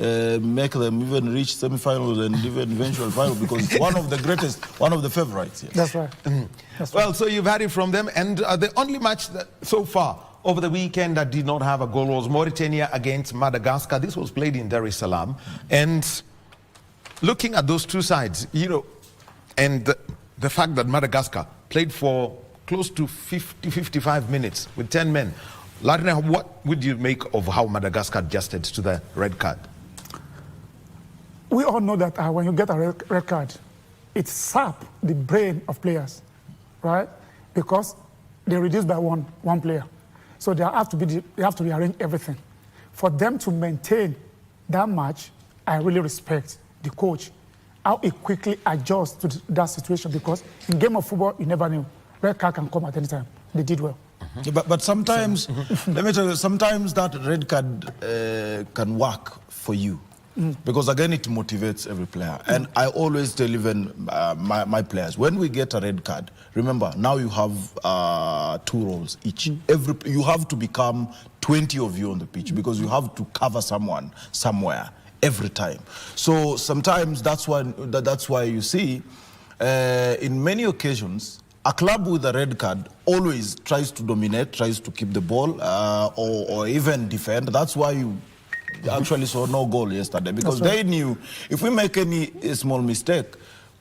make them even reach semi-finals and even eventual final, because it's one of the greatest, one of the favorites. Yes. That's right. That's Well, right. so you've had it from them, and the only match that, so far over the weekend that did not have a goal was Mauritania against Madagascar. This was played in Dar es Salaam, and looking at those two sides, you know, and the fact that Madagascar played for close to 55 minutes with 10 men. Larne, what would you make of how Madagascar adjusted to the red card? We all know that when you get a red card, it saps the brain of players, right? Because they reduce by one player. So they have to rearrange everything. For them to maintain that match, I really respect the coach, how he quickly adjusts to that situation, because in game of football, you never knew. Red card can come at any time. They did well. But sometimes, let me tell you, sometimes that red card can work for you. Because again, it motivates every player. And I always tell even my players, when we get a red card, remember, now you have 2 roles each. You have to become 20 of you on the pitch, because you have to cover someone somewhere every time. So sometimes that's why you see, in many occasions, a club with a red card always tries to dominate, tries to keep the ball, or even defend. That's why you actually saw no goal yesterday, because they knew if we make any small mistake,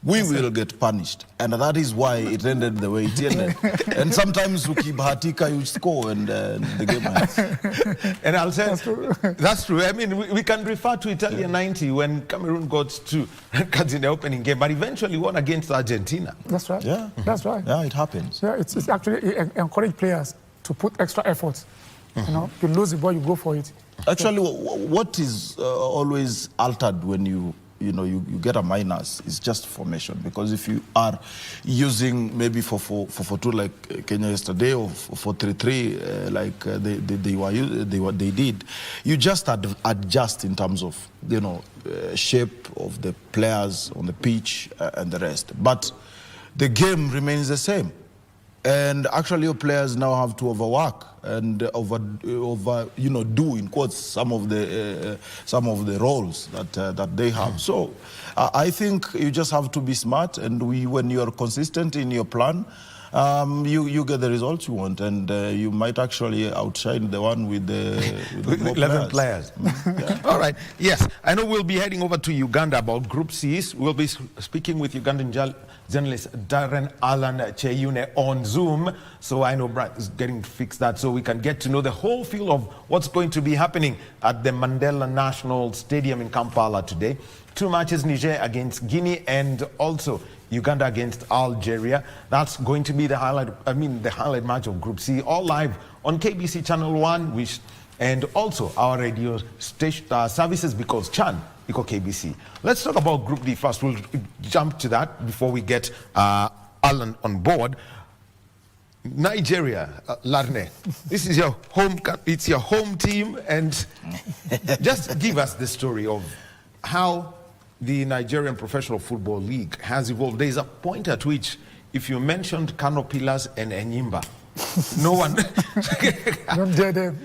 we will get punished. And that is why it ended the way it ended. And sometimes we keep Hatika, you score, and the game ends. And I'll say, that's true. I mean, we can refer to Italia 90 when Cameroon got 2 red cards in the opening game, but eventually won against Argentina. That's right. Yeah. That's right. Yeah, it happens. Yeah, it's actually encourage players to put extra effort. You know, you lose the ball, you go for it. Actually, what is always altered when you get a minus is just formation. Because if you are using maybe 4-4-2 like Kenya yesterday, or 4-3-3 like they did, you just adjust in terms of shape of the players on the pitch and the rest. But the game remains the same. And actually, your players now have to overwork and do in quotes some of the roles that they have. So I think you just have to be smart, and when you are consistent in your plan, you get the results you want, and you might actually outshine the one with the 11 players. Yeah. All right. Yes, I know we'll be heading over to Uganda about Group C's. We'll be speaking with Ugandan journalist Darren Alan Cheyune on Zoom. So I know Brad is getting to fix that so we can get to know the whole feel of what's going to be happening at the Mandela National Stadium in Kampala today. 2 matches, Niger against Guinea and also Uganda against Algeria. That's going to be the highlight match of Group C, all live on KBC Channel 1, and also our radio station services, because Chan, Iko KBC. Let's talk about Group D first. We'll jump to that before we get Alan on board. Nigeria, Larne, this is your home. It's your home team, and just give us the story of how the Nigerian Professional Football League has evolved. There is a point at which, if you mentioned Kano Pillars and Enyimba, no one, Don't dare them.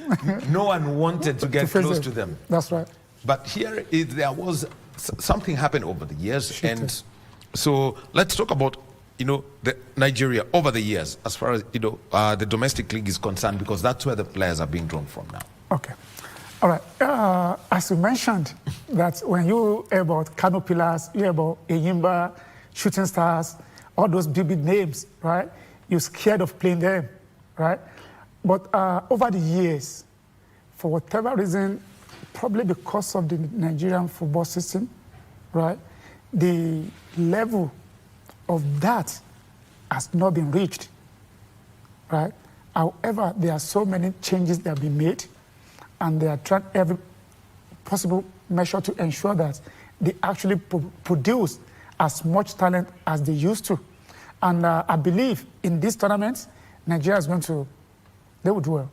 no one wanted to get close to them. That's right. But here, there was something happened over the years, and so let's talk about the Nigeria over the years, as far as the domestic league is concerned, because that's where the players are being drawn from now. Okay. All right. As you mentioned, that when you hear about Kano Pillars, you hear about Enyimba, Shooting Stars, all those big names, right? You're scared of playing them, right? But over the years, for whatever reason, probably because of the Nigerian football system, right? The level of that has not been reached, right? However, there are so many changes that have been made, and they are trying every possible measure to ensure that they actually produce as much talent as they used to. And I believe in this tournament, Nigeria is they will do well.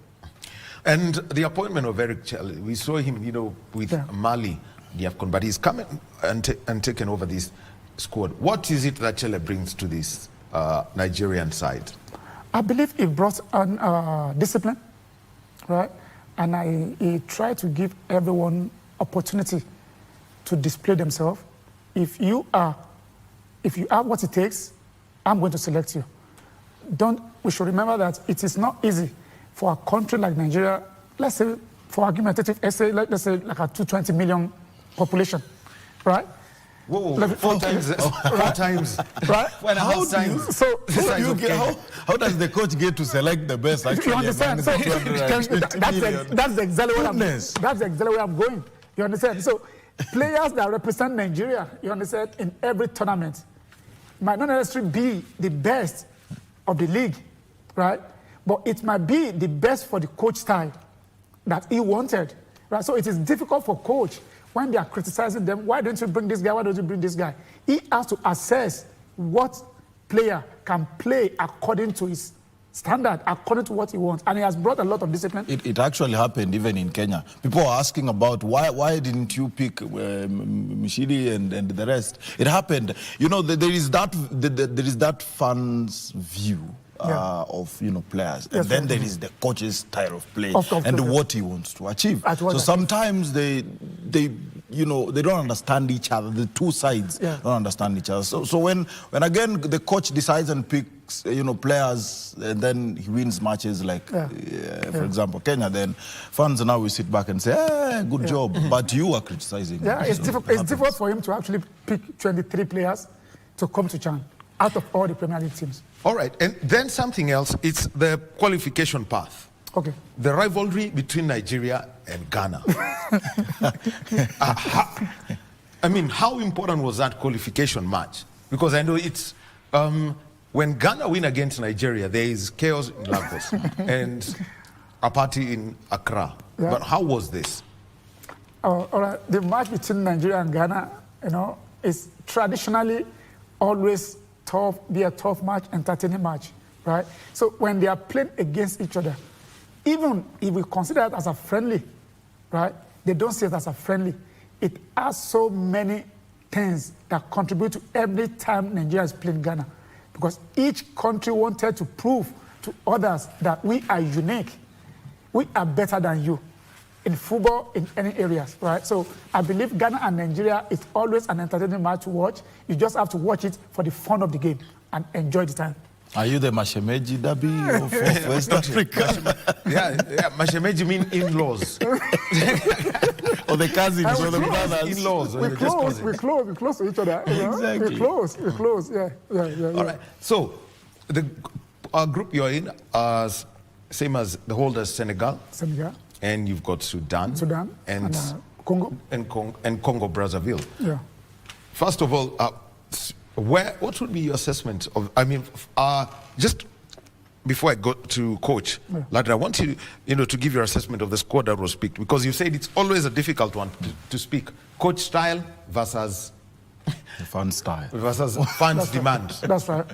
And the appointment of Eric Chelle, we saw him, with Mali, the AFCON, but he's coming and taken over this squad. What is it that Chelle brings to this Nigerian side? I believe he brought on discipline, right? And he tried to give everyone opportunity to display themselves. If you have what it takes, I'm going to select you. We should remember that it is not easy for a country like Nigeria, let's say, for argumentative essay, let's say like a 220 million population, right? Whoa, four times, right? How does the coach get to select the best? Actually, you understand? So, that's exactly where I'm going. You understand? So, players that represent Nigeria, you understand, in every tournament might not necessarily be the best of the league, right? But it might be the best for the coach style that he wanted, right? So it is difficult for coach when they are criticizing them. Why don't you bring this guy? Why don't you bring this guy? He has to assess what player can play according to his standard, according to what he wants. And he has brought a lot of discipline. It actually happened even in Kenya. People are asking about why didn't you pick Mishiri and the rest? It happened. You know, there is that fans view. Of players, and then there is the coach's style of play and what he wants to achieve. So sometimes they don't understand each other. The two sides don't understand each other. So when again the coach decides and picks players, and then he wins matches like for example Kenya, then fans now we sit back and say, good job, but you are criticizing. Yeah, it's difficult for him to actually pick 23 players to come to CHAN out of all the Premier League teams. All right, and then something else, it's the qualification path. Okay. The rivalry between Nigeria and Ghana. How important was that qualification match? Because I know it's, when Ghana win against Nigeria, there is chaos in Lagos and a party in Accra. Yeah. But how was this? All right, the match between Nigeria and Ghana, is traditionally always be a tough match, entertaining match, right? So when they are playing against each other, even if we consider it as a friendly, right? They don't see it as a friendly. It has so many things that contribute to every time Nigeria is playing Ghana, because each country wanted to prove to others that we are unique. We are better than you in football, in any areas, right? So I believe Ghana and Nigeria is always an entertaining match to watch. You just have to watch it for the fun of the game and enjoy the time. Are you the Mashemeji Derby of West Africa? Yeah, Mashemeji mean in-laws. Or the cousins or the brothers. In-laws. We're close to each other. Exactly. We're close, yeah. All right, so the group you're in, same as the holders, Senegal. And you've got Sudan and Congo. And Congo Brazzaville. Yeah. First of all, what would be your assessment of, just before I go to Coach Ladra, I want you, to give your assessment of the squad that was picked, because you said it's always a difficult one to speak. Coach style versus the fan style. Versus fans' demand. That's right.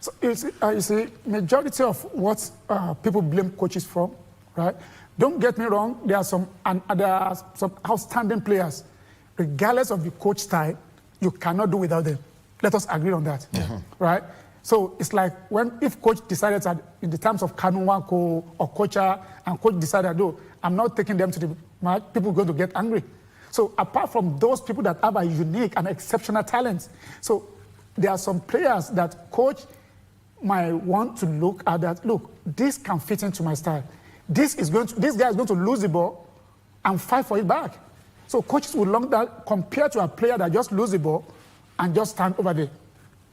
So you see, majority of what people blame coaches from, right? Don't get me wrong, there are some outstanding players. Regardless of the coach style, you cannot do without them. Let us agree on that, right? So it's like if coach decided that in the terms of Kanuwako or Kocha, and coach decided, no, I'm not taking them to the match, people are going to get angry. So apart from those people that have a unique and exceptional talent, so there are some players that coach might want to look at that, look, this can fit into my style. This guy is going to lose the ball and fight for it back. So coaches will long that compared to a player that just lose the ball and just stand over there,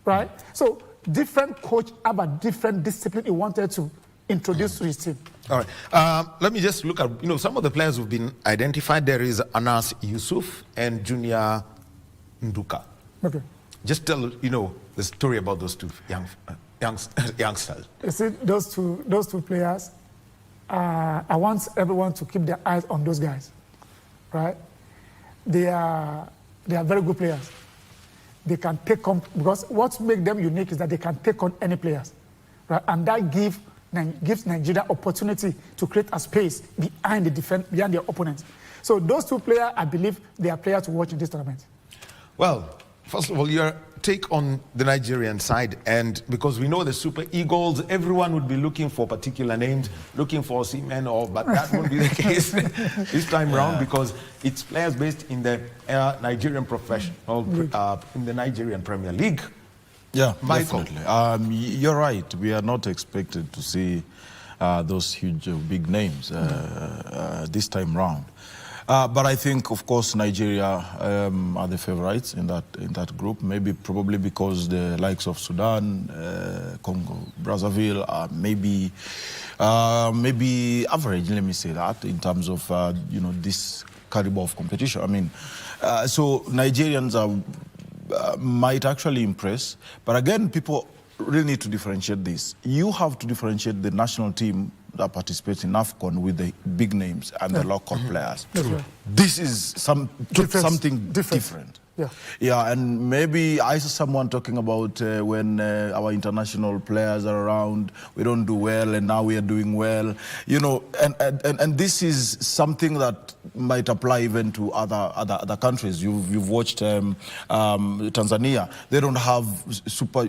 right? So different coach have a different discipline he wanted to introduce to his team. All right. Let me just look at, some of the players who've been identified. There is Anas Yusuf and Junior Nduka. Okay. Just tell, the story about those two youngsters. You see, those two players, I want everyone to keep their eyes on those guys, right? They are very good players. They can take on, because what makes them unique is that they can take on any players, right? And that gives Nigeria opportunity to create a space behind their opponents. So those two players, I believe, they are players to watch in this tournament. Well, First of all, your take on the Nigerian side, and because we know the Super Eagles, everyone would be looking for particular names, looking for seamen, but that won't be the case this time round because it's players based in the Nigerian professional, in the Nigerian Premier League. Yeah, Michael. definitely. You're right. We are not expected to see those huge, big names this time round. But I think, of course, Nigeria are the favorites in that group. Probably because the likes of Sudan, Congo, Brazzaville are maybe average. Let me say that in terms of this caliber of competition. I mean, so Nigerians might actually impress. But again, people really need to differentiate this. You have to differentiate the national team that participates in AFCON with the big names and the local players. Right. This is something different. Yeah, and maybe I saw someone talking about when our international players are around, we don't do well, and now we are doing well. And this is something that might apply even to other countries. You've watched Tanzania. They don't have super,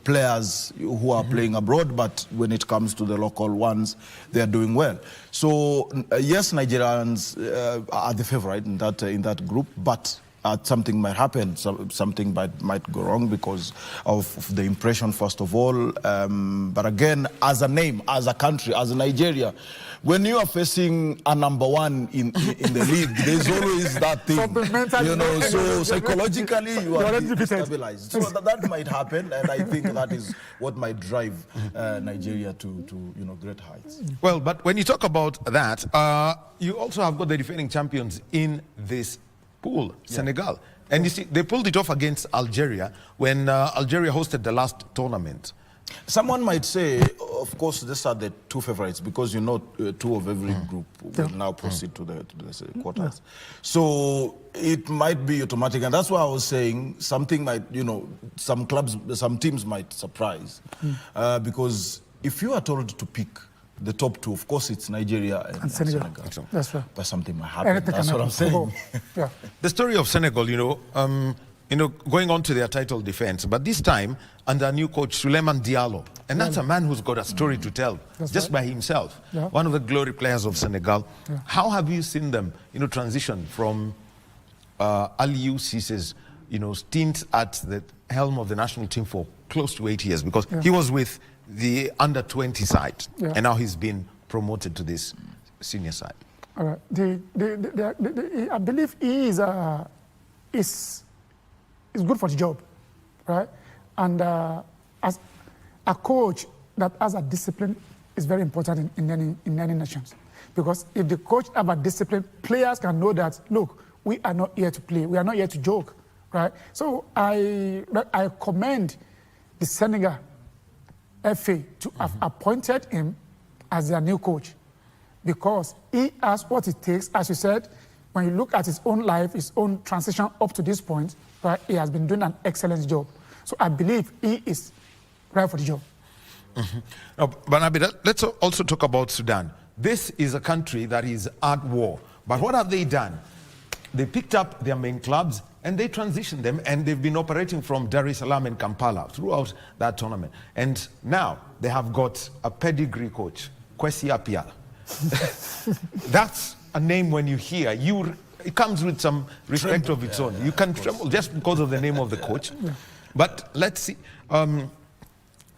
players who are playing abroad, but when it comes to the local ones, they are doing well. So yes, Nigerians are the favorite in that group, but something might happen, something might go wrong because of the impression, first of all. But again, as a name, as a country, as Nigeria, when you are facing a number one in the league, there's always that thing, so psychologically you are destabilized. So that might happen, and I think that is what might drive Nigeria to great heights. Well, but when you talk about that, you also have got the defending champions in this pool, Senegal. And you see, they pulled it off against Algeria when Algeria hosted the last tournament. Someone might say, of course, these are the two favorites because two of every group will now proceed to the quarters. So it might be automatic, and that's why I was saying something might, some clubs, some teams might surprise because if you are told to pick the top two, of course, it's Nigeria and Senegal. That's right. But something might happen. That's what I'm saying. The story of Senegal, going on to their title defense, but this time under new coach Souleymane Diallo, and that's a man who's got a story to tell by himself. One of the glory players of Senegal. How have you seen them, transition from Aliou Cissé's, stint at the helm of the national team for close to 8 years, because he was with the under-20 side, and now he's been promoted to this senior side. All right. I believe he is good for the job, right? And as a coach that has a discipline is very important in any nations, because if the coach have a discipline, players can know that, look, we are not here to play, we are not here to joke, right? So I commend the Senegal FA to have appointed him as their new coach, because he has what it takes. As you said, when you look at his own life, his own transition up to this point, right, he has been doing an excellent job. So I believe he is right for the job. Now, Banabi, let's also talk about Sudan. This is a country that is at war. But what have they done? They picked up their main clubs and they transitioned them, and they've been operating from Dar es Salaam and Kampala throughout that tournament. And now they have got a pedigree coach, Kwesi Appiah. That's a name when you hear, it comes with some respect of its own. You can tremble just because of the name of the coach. But let's see,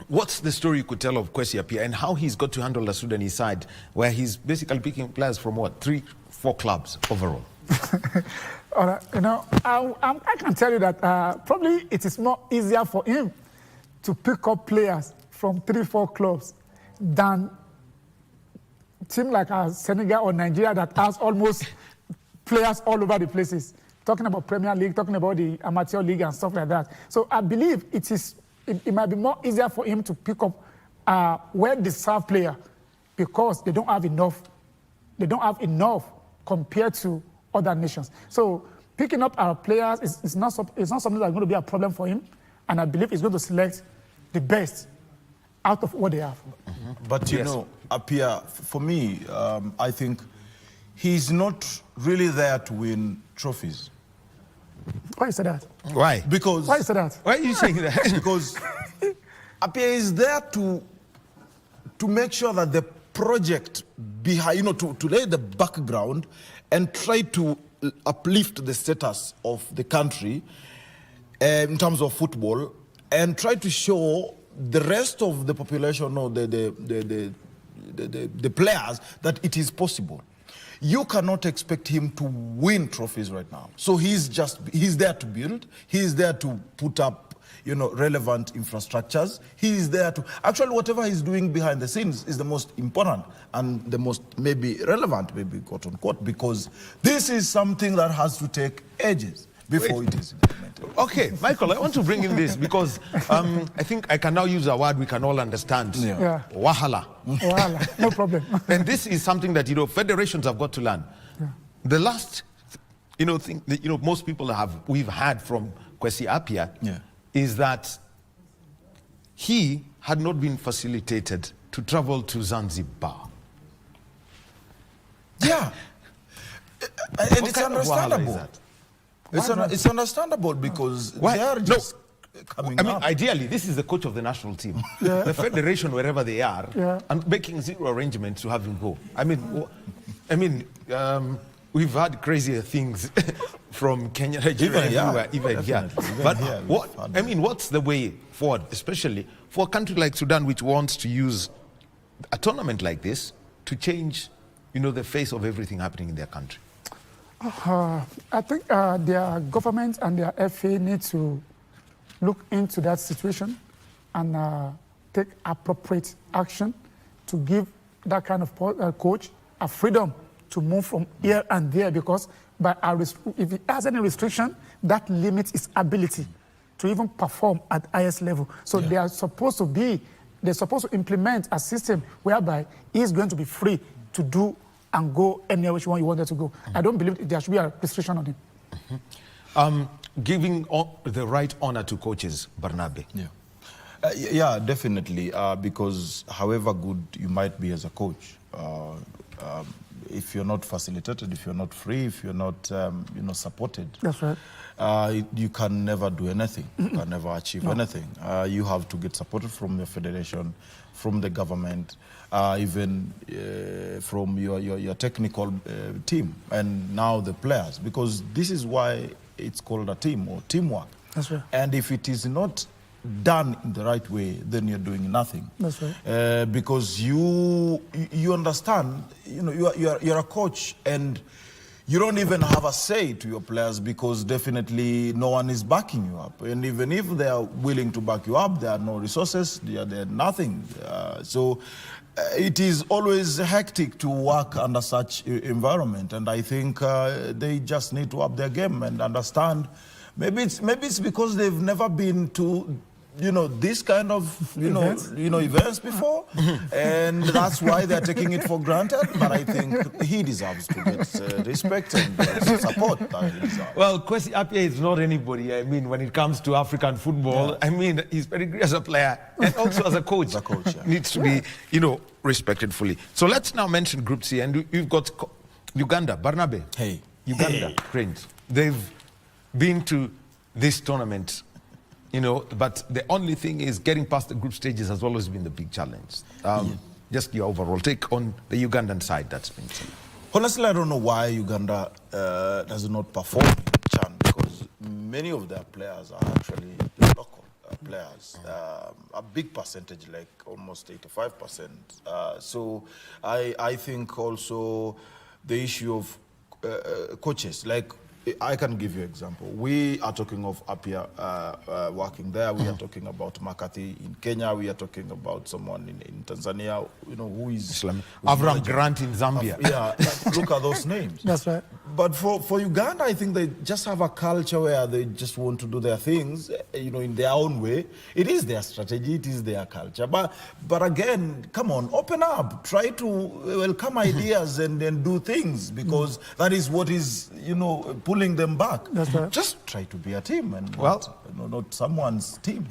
what's the story you could tell of Kwesi Appiah and how he's got to handle the Sudanese side, where he's basically picking players from 3-4 clubs overall? All right, I can tell you that probably it is more easier for him to pick up players from 3-4 clubs than team like Senegal or Nigeria that has almost players all over the places. Talking about Premier League, talking about the amateur league and stuff like that. So I believe it might be more easier for him to pick up well-deserved player, because they don't have enough. They don't have enough compared to other nations. So picking up our players is not something that's going to be a problem for him, and I believe he's going to select the best out of what they have. But Appiah, for me, I think he's not really there to win trophies. Why you say that? Why? Because Why you say that? Why are you saying that? because Apia is there to make sure that the project behind, to lay the background and try to uplift the status of the country in terms of football, and try to show the rest of the population or the players that it is possible. You cannot expect him to win trophies right now. So he's there to build. He's there to put up, relevant infrastructures. He's there to, actually whatever he's doing behind the scenes is the most important and the most maybe relevant, maybe quote unquote, because this is something that has to take ages before it is implemented. Okay, Michael, I want to bring in this because I think I can now use a word we can all understand. Yeah. Wahala. Wahala, no problem. And this is something that, federations have got to learn. Yeah. The last, thing that, most people we've had from Kwesi Appiah is that he had not been facilitated to travel to Zanzibar. Yeah. And it's understandable. Is that? It's understandable because they are just coming up. Ideally, this is the coach of the national team. The federation, wherever they are, and making zero arrangements to have him go. We've had crazier things from Kenya, Nigeria, even here. But what's the way forward, especially for a country like Sudan, which wants to use a tournament like this to change, the face of everything happening in their country? I think their government and their FA need to look into that situation and take appropriate action to give that kind of coach a freedom to move from here and there, because if he has any restriction, that limits his ability to even perform at highest level. So they're supposed to implement a system whereby he's going to be free to do and go anywhere which one you wanted to go. I don't believe there should be a restriction on him. Giving the right honor to coaches, Barnabe. Yeah, definitely. Because however good you might be as a coach, if you're not facilitated, if you're not free, if you're not, supported, that's right. You can never do anything. You can never achieve anything. You have to get supported from the federation, from the government, even from your technical team, and now the players, because this is why it's called a team or teamwork. That's right. And if it is not done in the right way, then you're doing nothing. That's right. Because you understand, you're a coach, and you don't even have a say to your players, because definitely no one is backing you up. And even if they are willing to back you up, there are no resources, there are nothing. So it is always hectic to work under such environment. And I think they just need to up their game and understand. Maybe it's because they've never been to this kind of events before, and that's why they're taking it for granted. But I think he deserves to get respect and support that he deserves. Well, Kwesi Appiah is not anybody. When it comes to African football, he's very great as a player and also as a coach. Needs to be, respected fully. So let's now mention Group C, and we've got Uganda, Barnabe. Hey, Uganda, Cranes. They've been to this tournament. But the only thing is getting past the group stages has always been the big challenge. Just your overall take on the Ugandan side that's been said. Honestly, I don't know why Uganda does not perform in CHAN, because many of their players are actually local players. A big percentage, like almost 85%. So I think also the issue of coaches, like I can give you an example. We are talking of Appiah working there. We are talking about McCarthy in Kenya. We are talking about someone in Tanzania, who is Avram Grant in Zambia. Look at those names. That's right. But for Uganda, I think they just have a culture where they just want to do their things, in their own way. It is their strategy. It is their culture. But again, come on, open up. Try to welcome ideas and do things, because that is what is, pulling them back. That's right. Just try to be a team and not someone's team.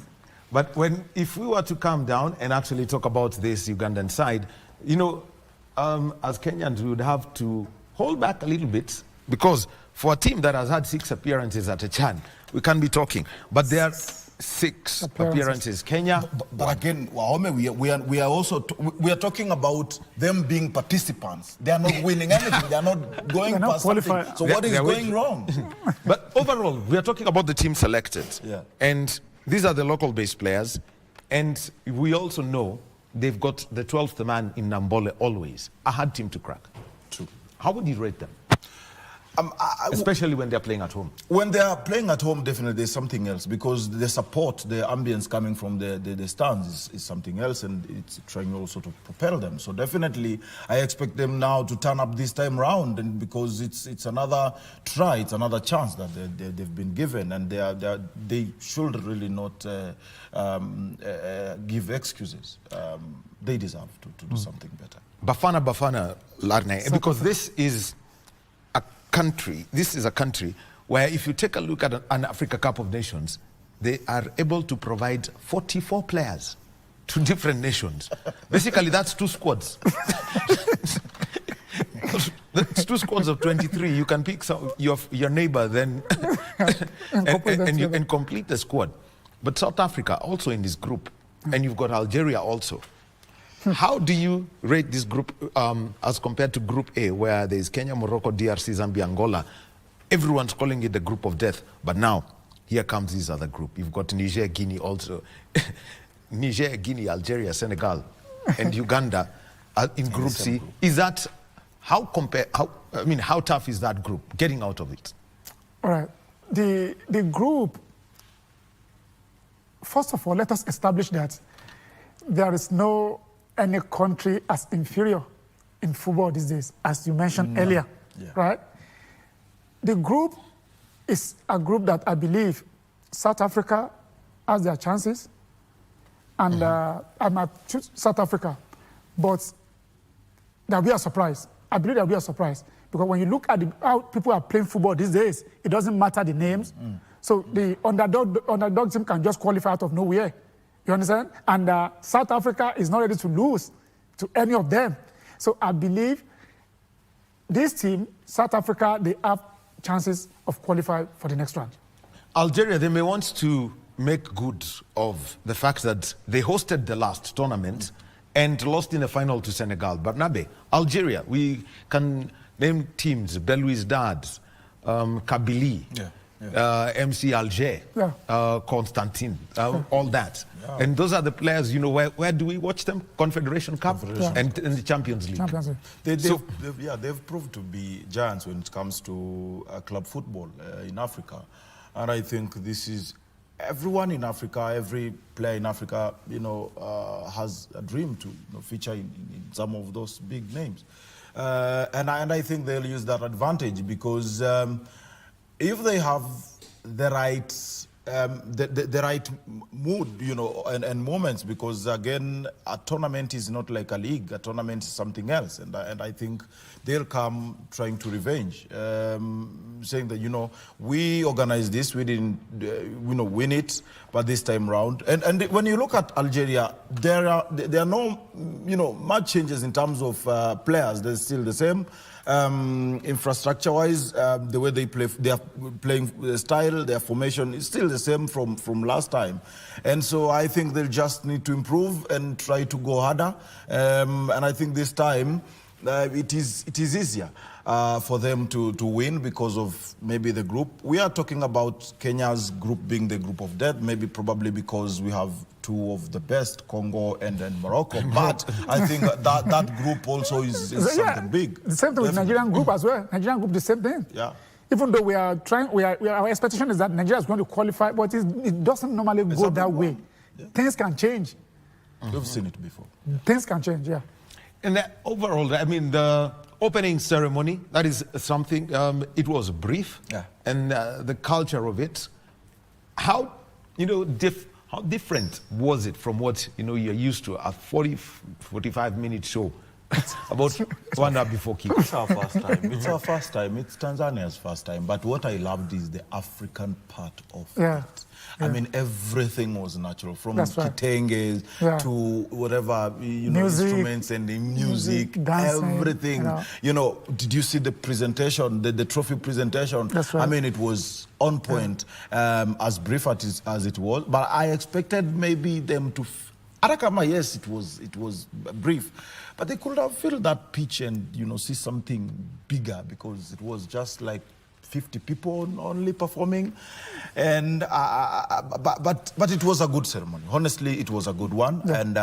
But if we were to calm down and actually talk about this Ugandan side, as Kenyans, we would have to hold back a little bit, because for a team that has had 6 appearances at a CHAN, we can't be talking. But there are 6 appearances. Kenya. But again, Wahome, we are also we are talking about them being participants. They are not winning anything. They are not going past something. So what is going wrong? But overall, we are talking about the team selected. Yeah. And these are the local-based players. And we also know they've got the 12th man in Nambole always. A hard team to crack. True. How would you rate them? Especially when they're playing at home. When they are playing at home, definitely there's something else, because the support, the ambience coming from the stands is something else, and it's trying also to propel them. So definitely, I expect them now to turn up this time round, and because it's another try, it's another chance that they've been given, and they should really not give excuses. They deserve to do something better. Bafana Larne, because this is a country where if you take a look at an Africa Cup of Nations, they are able to provide 44 players to different nations. Basically, that's 2 squads. That's 2 squads of 23. You can pick your neighbor then and complete the squad. But South Africa also in this group, and you've got Algeria also. How do you rate this group as compared to Group A, where there's Kenya, Morocco, DRC, Zambia, Angola? Everyone's calling it the group of death. But now, here comes this other group. You've got Niger, Guinea also. Niger, Guinea, Algeria, Senegal, and Uganda in Group C. Is that, how tough is that group, getting out of it? All right. The group, first of all, let us establish that there is no any country as inferior in football these days, as you mentioned earlier, right? The group is a group that I believe South Africa has their chances, and I might choose South Africa, but there'll be a surprise. I believe there'll be a surprise, because when you look at how people are playing football these days, it doesn't matter the names. So the underdog team can just qualify out of nowhere. You understand? And South Africa is not ready to lose to any of them. So I believe this team, South Africa, they have chances of qualifying for the next round. Algeria, they may want to make good of the fact that they hosted the last tournament and lost in the final to Senegal. But Nabe, Algeria, we can name teams, Belouizdad, Kabylie. MC Alger, Constantine, all that. And those are the players, you know, where do we watch them? Confederation Cup and the Champions League. They've proved to be giants when it comes to club football in Africa. And I think this is, everyone in Africa, every player in Africa, you know, has a dream to feature in some of those big names. And I think they'll use that advantage, because if they have the right mood, you know, and moments, because again, a tournament is not like a league. A tournament is something else, and I think they'll come trying to revenge, saying that, you know, we organized this, we didn't, win it, but this time round. And when you look at Algeria, there are no, much changes in terms of players. They're still the same. Infrastructure-wise, the way they play, their playing style, their formation is still the same from last time. And so I think they'll just need to improve and try to go harder. And I think this time it is easier for them to win because of maybe the group. We are talking about Kenya's group being the group of death, maybe probably because we have two of the best, Congo and Morocco. But I think that group also is something big. The same thing with Nigerian group as well. Nigerian group, the same thing. Yeah. Even though our expectation is that Nigeria is going to qualify, but it doesn't normally go that way. Yeah. Things can change. We've seen it before. Things can change, yeah. And overall, I mean, the opening ceremony, that is something, it was brief. Yeah. And the culture of it, how different was it from what, you're used to, a 45-minute show about 1 hour before kick. It's our first time. It's our first time. It's Tanzania's first time. But what I loved is the African part of it. I mean, everything was natural, from kitenges to whatever, instruments and the music, dancing, everything. Did you see the presentation, the trophy presentation? I mean, it was on point, as brief as it was. But I expected maybe them to... Arakama, yes, it was brief, but they could have filled that pitch and see something bigger, because it was just like 50 people only performing, and but it was a good ceremony. Honestly, it was a good one, and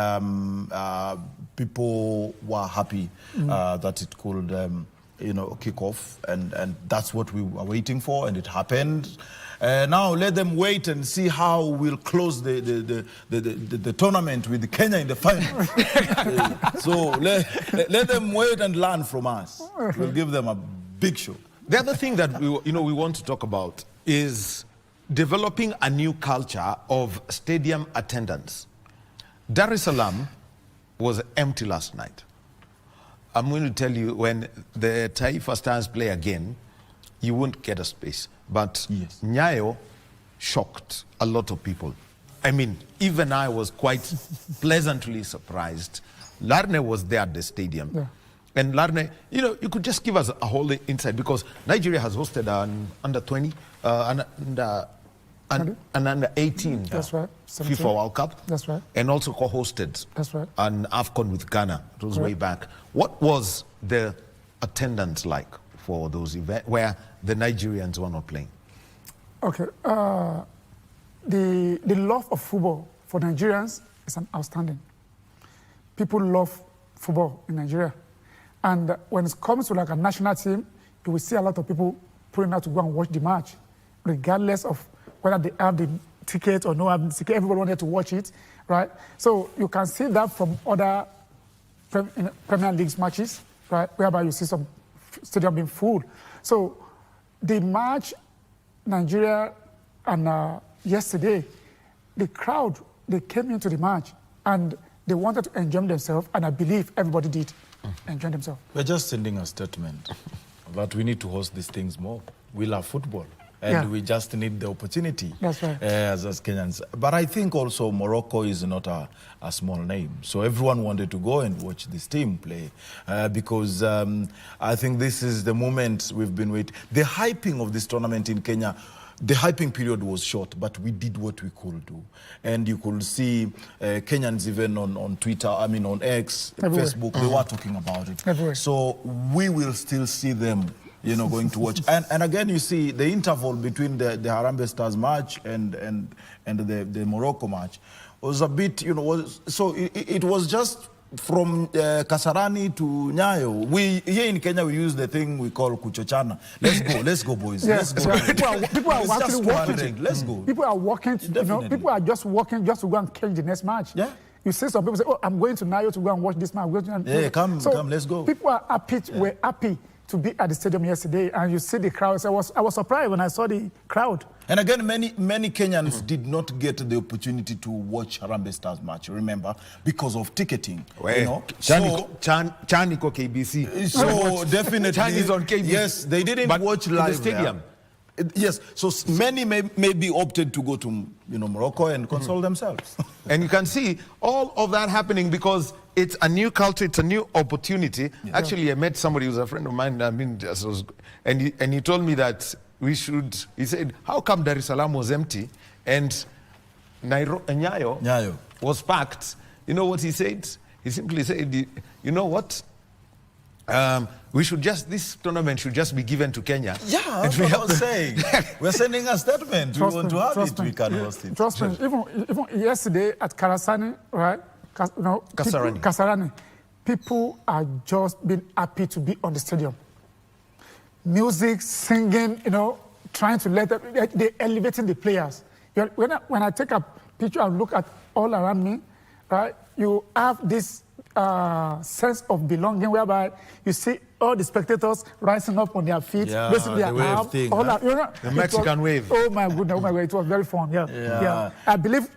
people were happy that it could kick off, and that's what we were waiting for, and it happened. Now let them wait and see how we'll close the tournament with Kenya in the final. So let them wait and learn from us. We'll give them a big show. The other thing that we want to talk about is developing a new culture of stadium attendance. Dar es Salaam was empty last night. I'm going to tell you, when the Taifa Stars play again, you won't get a space. But Nyayo shocked a lot of people. I mean, even I was quite pleasantly surprised. Larne was there at the stadium. And Larne, you could just give us a whole insight, because Nigeria has hosted an under-20, an under-18 FIFA World Cup. That's right. And also co-hosted an AFCON with Ghana. It was way back. What was the attendance like for those events where the Nigerians were not playing? Okay. The love of football for Nigerians is outstanding. People love football in Nigeria. And when it comes to like a national team, you will see a lot of people pulling out to go and watch the match, regardless of whether they have the ticket or no have the ticket. Everybody wanted to watch it, right? So you can see that from other Premier League matches, right, whereby you see some stadium being full. So the match, Nigeria and yesterday, the crowd, they came into the match and they wanted to enjoy themselves, and I believe everybody did enjoy themselves. We're just sending a statement that we need to host these things more. We love football, and we just need the opportunity. That's right. As Kenyans. But I think also Morocco is not a small name. So everyone wanted to go and watch this team play, because I think this is the moment we've been waiting. The hyping of this tournament in Kenya, the hyping period was short, but we did what we could do. And you could see Kenyans even on Twitter, I mean on X, Facebook, they were talking about it. So we will still see them, going to watch. And again, you see the interval between the Harambee Stars match and the Morocco match was a bit, so it was just from Kasarani to Nyayo. Here in Kenya, we use the thing we call kuchochana. Let's go, boys. Let's go. People are actually walking. Let's go. People are walking. People are just walking just to go and catch the next match. Yeah. You see some people say, "Oh, I'm going to Nyayo to go and watch this match." Come, let's go. People are happy. We're happy to be at the stadium yesterday, and you see the crowd. So I was surprised when I saw the crowd. And again, many Kenyans did not get the opportunity to watch Harambee Stars match, remember, because of ticketing. Chaniko KBC. So definitely. Chan is on KBC. Yes, they didn't watch live in the stadium. Yes, so many maybe opted to go to Morocco and console themselves. And you can see all of that happening because it's a new culture, it's a new opportunity. Yeah. Actually, I met somebody who's a friend of mine, and he told me that we should, he said, how come Dar es Salaam was empty and Nyayo was packed? You know what he said? He simply said, you know what? We should this tournament should just be given to Kenya. Yeah, that's what I was saying. We're sending a statement. We want to have it, we can host it. Trust me, even yesterday at Karasani, right? Kasarani, people are just being happy to be on the stadium. Music, singing, trying to they're elevating the players. When I take a picture and look at all around me, right, you have this sense of belonging whereby you see all the spectators rising up on their feet, basically the wave thing, the Mexican wave. Oh my goodness, it was very fun. Yeah. I believe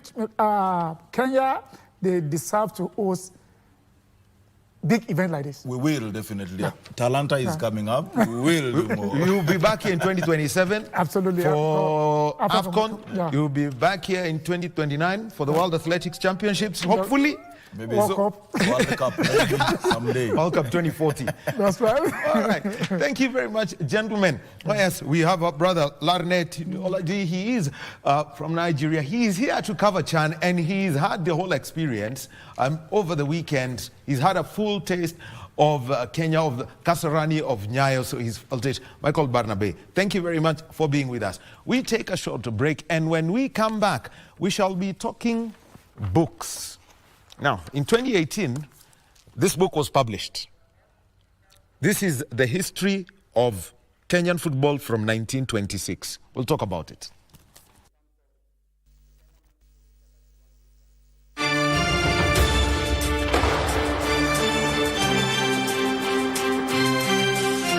Kenya, they deserve to host big event like this. We will, definitely. Yeah. Talanta is coming up. We will do more. You'll be back here in 2027 Absolutely. for AFCON. Yeah. You'll be back here in 2029 for the World Athletics Championships, hopefully. Maybe World Cup. World Cup, maybe someday. World Cup 2040. That's right. All right. Thank you very much, gentlemen. Oh, yes, we have our brother, Larnet. He is from Nigeria. He is here to cover Chan, and he's had the whole experience over the weekend. He's had a full taste of Kenya, of the Kasarani, of Nyayo, so he's felt it. Michael Barnabe, thank you very much for being with us. We take a short break, and when we come back, we shall be talking books. Now, in 2018, this book was published. This is the history of Kenyan football from 1926. We'll talk about it.